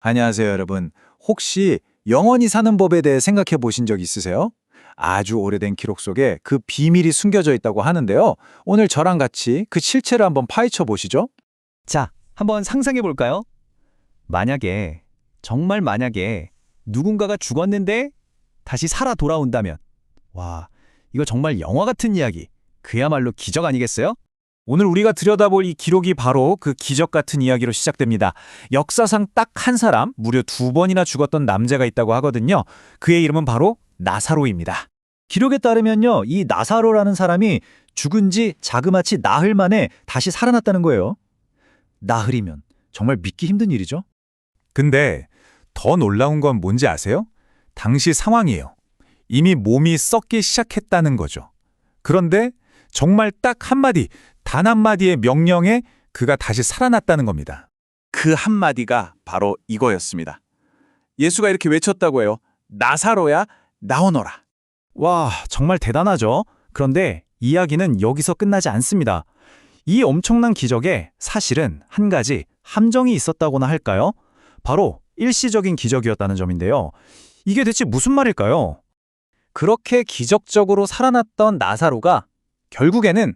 안녕하세요, 여러분. 혹시 영원히 사는 법에 대해 생각해 보신 적 있으세요? 아주 오래된 기록 속에 그 비밀이 숨겨져 있다고 하는데요. 오늘 저랑 같이 그 실체를 한번 파헤쳐 보시죠. 자, 한번 상상해 볼까요? 만약에, 정말 만약에 누군가가 죽었는데 다시 살아 돌아온다면, 와, 이거 정말 영화 같은 이야기, 그야말로 기적 아니겠어요? 오늘 우리가 들여다볼 이 기록이 바로 그 기적 같은 이야기로 시작됩니다. 역사상 딱 한 사람, 무려 2번이나 죽었던 남자가 있다고 하거든요. 그의 이름은 바로 나사로입니다. 기록에 따르면요, 이 나사로라는 사람이 죽은 지 자그마치 나흘 만에 다시 살아났다는 거예요. 나흘이면 정말 믿기 힘든 일이죠. 근데 더 놀라운 건 뭔지 아세요? 당시 상황이에요. 이미 몸이 썩기 시작했다는 거죠. 그런데 정말 딱 한마디, 단 한마디의 명령에 그가 다시 살아났다는 겁니다. 그 한마디가 바로 이거였습니다. 예수가 이렇게 외쳤다고 해요. 나사로야, 나오너라. 와, 정말 대단하죠? 그런데 이야기는 여기서 끝나지 않습니다. 이 엄청난 기적에 사실은 한 가지 함정이 있었다고나 할까요? 바로 일시적인 기적이었다는 점인데요. 이게 대체 무슨 말일까요? 그렇게 기적적으로 살아났던 나사로가 결국에는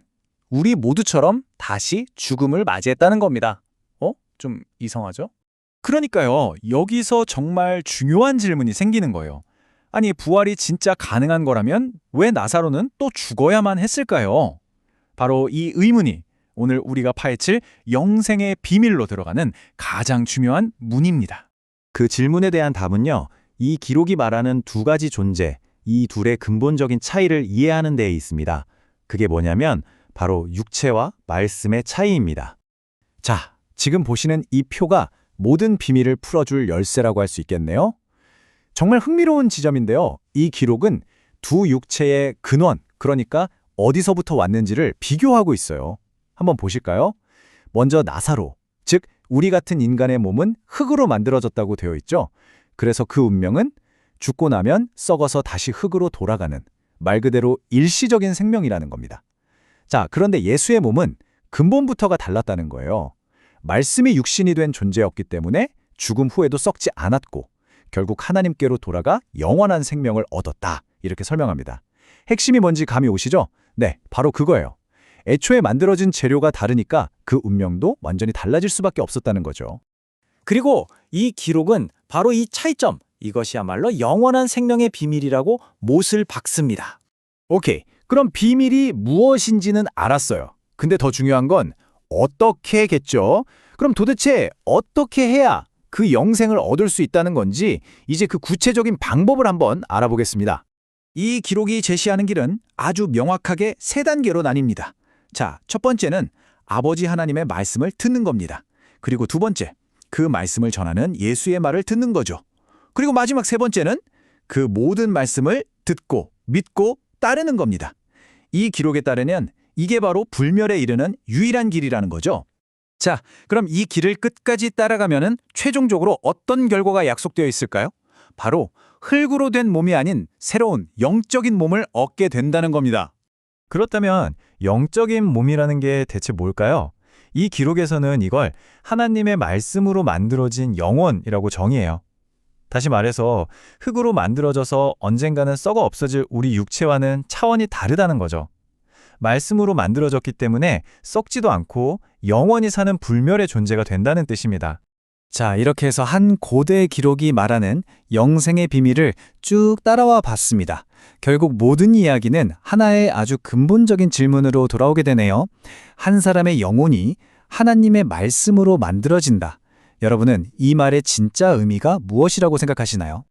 우리 모두처럼 다시 죽음을 맞이했다는 겁니다. 좀 이상하죠? 그러니까요, 여기서 정말 중요한 질문이 생기는 거예요. 아니, 부활이 진짜 가능한 거라면 왜 나사로는 또 죽어야만 했을까요? 바로 이 의문이 오늘 우리가 파헤칠 영생의 비밀로 들어가는 가장 중요한 문입니다. 그 질문에 대한 답은요, 이 기록이 말하는 두 가지 존재, 이 둘의 근본적인 차이를 이해하는 데에 있습니다. 그게 뭐냐면 바로 육체와 말씀의 차이입니다. 자, 지금 보시는 이 표가 모든 비밀을 풀어줄 열쇠라고 할 수 있겠네요. 정말 흥미로운 지점인데요. 이 기록은 두 육체의 근원, 그러니까 어디서부터 왔는지를 비교하고 있어요. 한번 보실까요? 먼저 나사로, 즉 우리 같은 인간의 몸은 흙으로 만들어졌다고 되어 있죠. 그래서 그 운명은 죽고 나면 썩어서 다시 흙으로 돌아가는 말 그대로 일시적인 생명이라는 겁니다. 자, 그런데 예수의 몸은 근본부터가 달랐다는 거예요. 말씀이 육신이 된 존재였기 때문에 죽음 후에도 썩지 않았고 결국 하나님께로 돌아가 영원한 생명을 얻었다. 이렇게 설명합니다. 핵심이 뭔지 감이 오시죠? 네, 바로 그거예요. 애초에 만들어진 재료가 다르니까 그 운명도 완전히 달라질 수밖에 없었다는 거죠. 그리고 이 기록은 바로 이 차이점, 이것이야말로 영원한 생명의 비밀이라고 못을 박습니다. 오케이, 그럼 비밀이 무엇인지는 알았어요. 근데 더 중요한 건 어떻게겠죠? 그럼 도대체 어떻게 해야 그 영생을 얻을 수 있다는 건지 이제 그 구체적인 방법을 한번 알아보겠습니다. 이 기록이 제시하는 길은 아주 명확하게 3단계로 나뉩니다. 자, 첫 번째는 아버지 하나님의 말씀을 듣는 겁니다. 그리고 두 번째, 그 말씀을 전하는 예수의 말을 듣는 거죠. 그리고 마지막 3번째는 그 모든 말씀을 듣고 믿고 따르는 겁니다. 이 기록에 따르면 이게 바로 불멸에 이르는 유일한 길이라는 거죠. 자, 그럼 이 길을 끝까지 따라가면은 최종적으로 어떤 결과가 약속되어 있을까요? 바로 흙으로 된 몸이 아닌 새로운 영적인 몸을 얻게 된다는 겁니다. 그렇다면 영적인 몸이라는 게 대체 뭘까요? 이 기록에서는 이걸 하나님의 말씀으로 만들어진 영혼이라고 정의해요. 다시 말해서 흙으로 만들어져서 언젠가는 썩어 없어질 우리 육체와는 차원이 다르다는 거죠. 말씀으로 만들어졌기 때문에 썩지도 않고 영원히 사는 불멸의 존재가 된다는 뜻입니다. 자, 이렇게 해서 한 고대 기록이 말하는 영생의 비밀을 쭉 따라와 봤습니다. 결국 모든 이야기는 하나의 아주 근본적인 질문으로 돌아오게 되네요. 한 사람의 영혼이 하나님의 말씀으로 만들어진다. 여러분은 이 말의 진짜 의미가 무엇이라고 생각하시나요?